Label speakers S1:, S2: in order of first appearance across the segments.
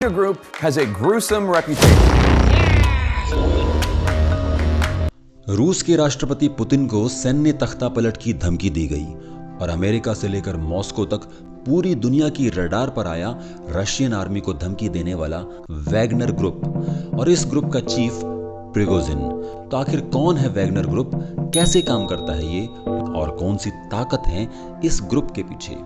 S1: Group has a gruesome reputation.
S2: रूस के राष्ट्रपति पुतिन को सैन्य तख्तापलट की धमकी दी गई और अमेरिका से लेकर मॉस्को तक पूरी दुनिया की रडार पर आया रशियन आर्मी को धमकी देने वाला वैगनर ग्रुप और इस ग्रुप का चीफ प्रिगोजिन। तो आखिर कौन है वैगनर ग्रुप, कैसे काम करता है ये और कौन सी ताकत है इस ग्रुप के पीछे।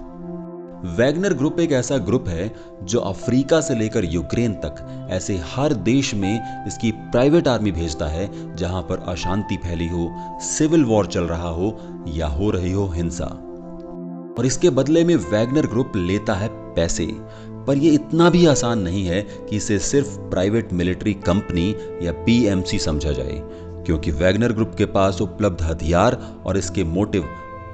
S2: वैगनर ग्रुप एक ऐसा ग्रुप है जो अफ्रीका से लेकर यूक्रेन तक ऐसे हर देश में इसकी प्राइवेट आर्मी भेजता है जहां पर अशांति फैली हो, सिविल वॉर चल रहा हो या हो रही हो हिंसा। और इसके बदले में वैगनर ग्रुप लेता है पैसे। पर यह इतना भी आसान नहीं है कि इसे सिर्फ प्राइवेट मिलिट्री कंपनी या पीएमसी समझा जाए, क्योंकि वैगनर ग्रुप के पास उपलब्ध हथियार और इसके मोटिव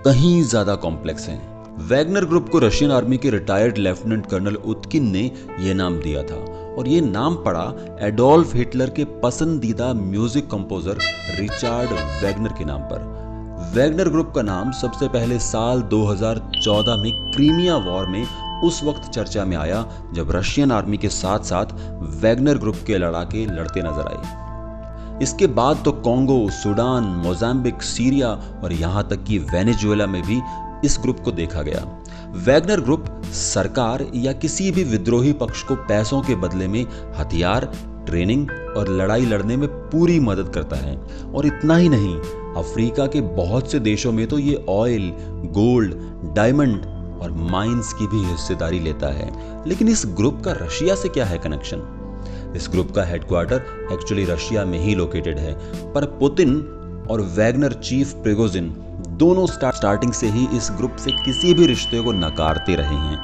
S2: कहीं ज्यादा कॉम्प्लेक्स हैं। वैगनर ग्रुप को रशियन आर्मी के रिटायर्ड लेफ्टिनेंट कर्नल उत्किन ने यह नाम दिया था और यह नाम पड़ा एडोल्फ हिटलर के पसंदीदा म्यूजिक कंपोजर रिचार्ड वैगनर के नाम पर। वैगनर ग्रुप का नाम सबसे पहले साल 2014 में क्रीमिया वॉर में उस वक्त चर्चा में आया जब रशियन आर्मी के साथ साथ वैगनर ग्रुप के लड़ाके लड़ते नजर आए। इसके बाद तो कॉन्गो, सूडान, मोजाम्बिक, सीरिया और यहां तक कि वेनेजुएला में भी इस ग्रुप को देखा गया। वैगनर ग्रुप सरकार या किसी भी विद्रोही पक्ष को पैसों के बदले में हथियार, ट्रेनिंग और लड़ाई लड़ने में पूरी मदद करता है। और इतना ही नहीं, अफ्रीका के बहुत से देशों में तो ये ऑयल, गोल्ड, डायमंड और माइंस की भी हिस्सेदारी लेता है। लेकिन इस ग्रुप का रशिया से क्या है कनेक्शन? इस ग्रुप का हेडक्वार्टर एक्चुअली रशिया में ही लोकेटेड है, पर पुतिन और वैगनर चीफ प्रिगोजिन दोनों स्टार्टिंग से ही इस ग्रुप से किसी भी रिश्ते को नकारते रहे हैं।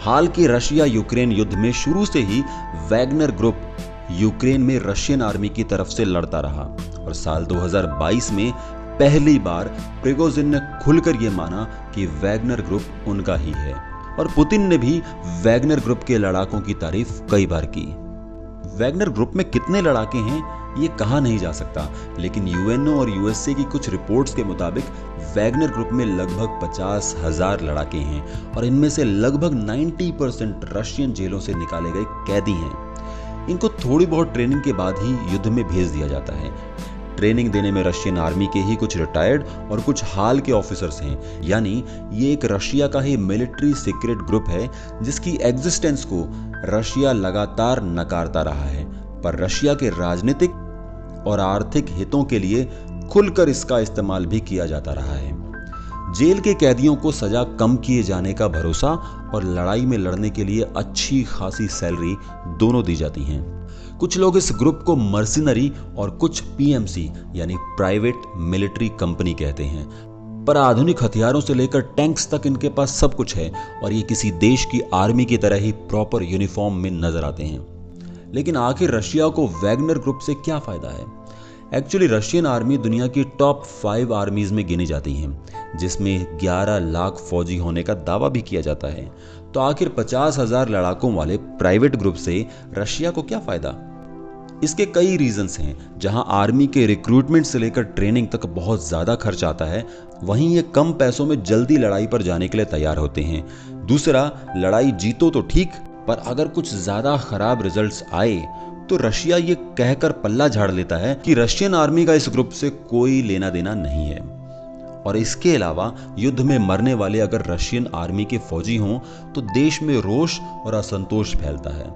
S2: हाल के रशिया यूक्रेन युद्ध में शुरू से ही वैगनर ग्रुप यूक्रेन में रशियन आर्मी की तरफ से लड़ता रहा और साल 2022 में पहली बार प्रिगोजिन ने खुलकर यह माना कि वैगनर ग्रुप उनका ही है। और पुतिन ने भी वैगनर ग्रुप के लड़ाकों की तारीफ कई बार की। वैगनर ग्रुप में कितने लड़ाके हैं ये कहा नहीं जा सकता, लेकिन यूएनओ और यूएसए की कुछ रिपोर्ट्स के मुताबिक वैगनर ग्रुप में लगभग 50,000 लड़ाके हैं और इनमें से लगभग 90% रशियन जेलों से निकाले गए कैदी हैं। इनको थोड़ी बहुत ट्रेनिंग के बाद ही युद्ध में भेज दिया जाता है। ट्रेनिंग देने में रशियन आर्मी के ही कुछ रिटायर्ड और कुछ हाल के ऑफिसर्स हैं, यानी ये एक रशिया का ही मिलिट्री सीक्रेट ग्रुप है जिसकी एग्जिस्टेंस को रशिया लगातार नकारता रहा है। पर रशिया के राजनीतिक और आर्थिक हितों के लिए खुलकर इसका इस्तेमाल भी किया जाता रहा है। जेल के कैदियों को सजा कम किए जाने का भरोसा और लड़ाई में लड़ने के लिए अच्छी खासी सैलरी दोनों दी जाती हैं। कुछ लोग इस ग्रुप को मर्सिनरी और कुछ पीएमसी यानी प्राइवेट मिलिट्री कंपनी कहते हैं, पर आधुनिक हथियारों से लेकर टैंक्स तक इनके पास सब कुछ है और ये किसी देश की आर्मी की तरह ही प्रॉपर यूनिफॉर्म में नजर आते हैं। लेकिन आखिर रशिया को वैगनर ग्रुप से क्या फायदा है? एक्चुअली रशियन आर्मी दुनिया की टॉप 5 आर्मीज में गिनी जाती हैं, जिसमें 11 लाख फौजी होने का दावा भी किया जाता है। तो आखिर 50,000 लड़ाकों वाले प्राइवेट ग्रुप से रशिया को क्या फायदा? इसके कई रीजंस हैं। जहां आर्मी के रिक्रूटमेंट से लेकर ट्रेनिंग तक बहुत ज्यादा खर्च आता है, वहीं ये कम पैसों में जल्दी लड़ाई पर जाने के लिए तैयार होते हैं। दूसरा, लड़ाई जीतो तो ठीक, पर अगर कुछ ज्यादा खराब रिजल्ट्स आए तो रशिया ये कहकर पल्ला झाड़ लेता है कि रशियन आर्मी का इस ग्रुप से कोई लेना देना नहीं है। और इसके अलावा युद्ध में मरने वाले अगर रशियन आर्मी के फौजी हों तो देश में रोष और असंतोष फैलता है।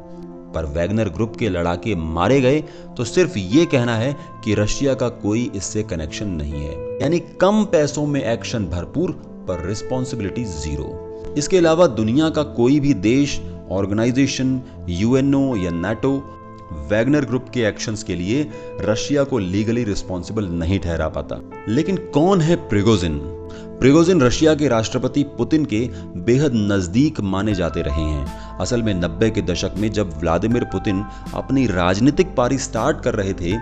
S2: पर वैगनर ग्रुप के लड़ाके मारे गए तो सिर्फ ये कहना है कि रशिया का कोई इससे कनेक्शन नहीं है, यानी कम पैसों में एक्शन भरपूर पर रिस्पॉन्सिबिलिटी जीरो। इसके अलावा दुनिया का कोई भी देश, ऑर्गेनाइजेशन, यूएनओ या नाटो वैगनर ग्रुप के एक्शंस के लिए रशिया को लीगली रिस्पॉन्सिबल नहीं ठहरा पाता। लेकिन कौन है प्रिगोजिन? प्रिगोजिन रशिया के राष्ट्रपति पुतिन के बेहद नजदीक माने जाते रहे हैं। असल में 90 के दशक में जब व्लादिमीर पुतिन अपनी राजनीतिक पारी स्टार्ट कर रहे थे,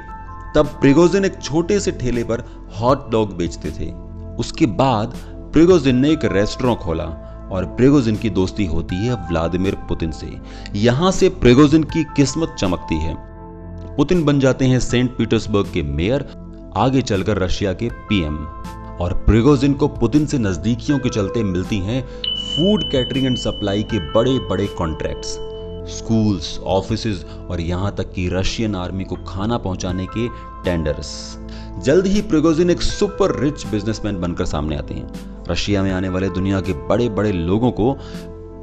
S2: तब प्रिगोजिन एक छोटे से ठेले पर हॉट डॉग बेचते थे। उसके बाद प्रिगोजिन ने एक रेस्टोरेंट खोला और प्रिगोजिन की दोस्ती होती है व्लादिमीर पुतिन से। यहां से प्रिगोजिन की किस्मत चमकती है। पुतिन बन जाते हैं सेंट पीटर्सबर्ग के मेयर, आगे चलकर रशिया के पीएम। और प्रिगोजिन को पुतिन से नजदीकियों के चलते मिलती हैं फूड कैटरिंग एंड सप्लाई के बड़े बड़े कॉन्ट्रैक्ट्स। स्कूल्स, ऑफिसेज और यहां तक कि रशियन आर्मी को खाना पहुंचाने के टेंडर्स। जल्द ही प्रिगोजिन एक सुपर रिच बिजनेसमैन बनकर सामने आते हैं। रशिया में आने वाले दुनिया के बड़े बड़े लोगों को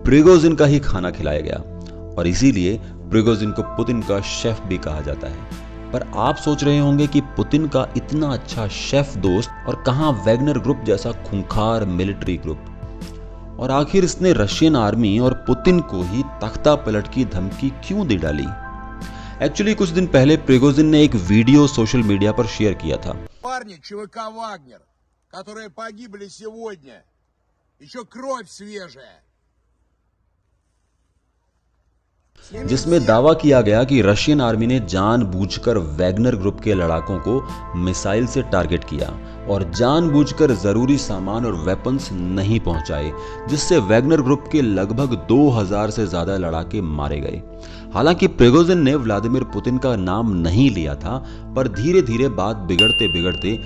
S2: प्रिगोजिन का ही खाना खिलाया गया और इसीलिए प्रिगोजिन को पुतिन का शेफ भी कहा जाता है। पर आप सोच रहे होंगे कि पुतिन का इतना अच्छा शेफ दोस्त और कहां वैगनर ग्रुप जैसा खूंखार मिलिट्री ग्रुप, और आखिर इसने रशियन आर्मी और पुतिन को ही तख्ता पलट की धमकी क्यों दे डाली? एक्चुअली कुछ दिन पहले प्रिगोजिन ने एक वीडियो सोशल मीडिया पर शेयर किया था।
S3: Парни ЧВК «Вагнер», которые погибли сегодня. Еще кровь свежая.
S2: जिसमें दावा किया गया कि रशियन आर्मी ने जानबूझकर वैगनर ग्रुप के लड़ाकों को मिसाइल से टारगेट किया और जानबूझकर जरूरी सामान और वेपन्स नहीं पहुंचाए, जिससे वैगनर ग्रुप के लगभग 2000 से ज्यादा लड़ाके मारे गए। हालांकि प्रिगोजिन ने व्लादिमीर पुतिन का नाम नहीं लिया था, पर धीरे धीरे बात बिगड़ते बिगड़ते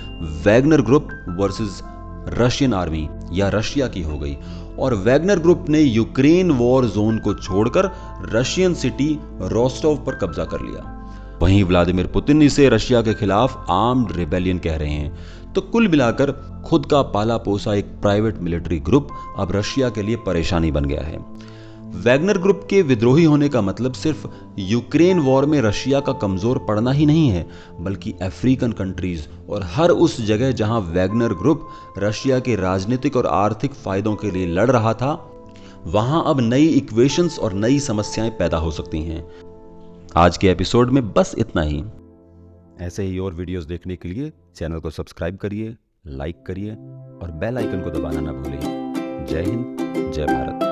S2: Wagner group versus Russian army या रशिया की हो गई और वैगनर ग्रुप ने यूक्रेन वॉर जोन को छोड़कर रशियन सिटी रोस्टोव पर कब्जा कर लिया। वहीं व्लादिमीर पुतिन इसे रशिया के खिलाफ आर्म्ड रिबेलियन कह रहे हैं। तो कुल मिलाकर खुद का पाला पोसा एक प्राइवेट मिलिट्री ग्रुप अब रशिया के लिए परेशानी बन गया है। वैगनर ग्रुप के विद्रोही होने का मतलब सिर्फ यूक्रेन वॉर में रशिया का कमजोर पड़ना ही नहीं है, बल्कि अफ्रीकन कंट्रीज और हर उस जगह जहां वैगनर ग्रुप रशिया के राजनीतिक और आर्थिक फायदों के लिए लड़ रहा था, वहां अब नई इक्वेशंस और नई समस्याएं पैदा हो सकती हैं। आज के एपिसोड में बस इतना ही। ऐसे ही और वीडियोस देखने के लिए चैनल को सब्सक्राइब करिए, लाइक करिए और बेल आइकन को दबाना ना भूलें। जय हिंद, जय भारत।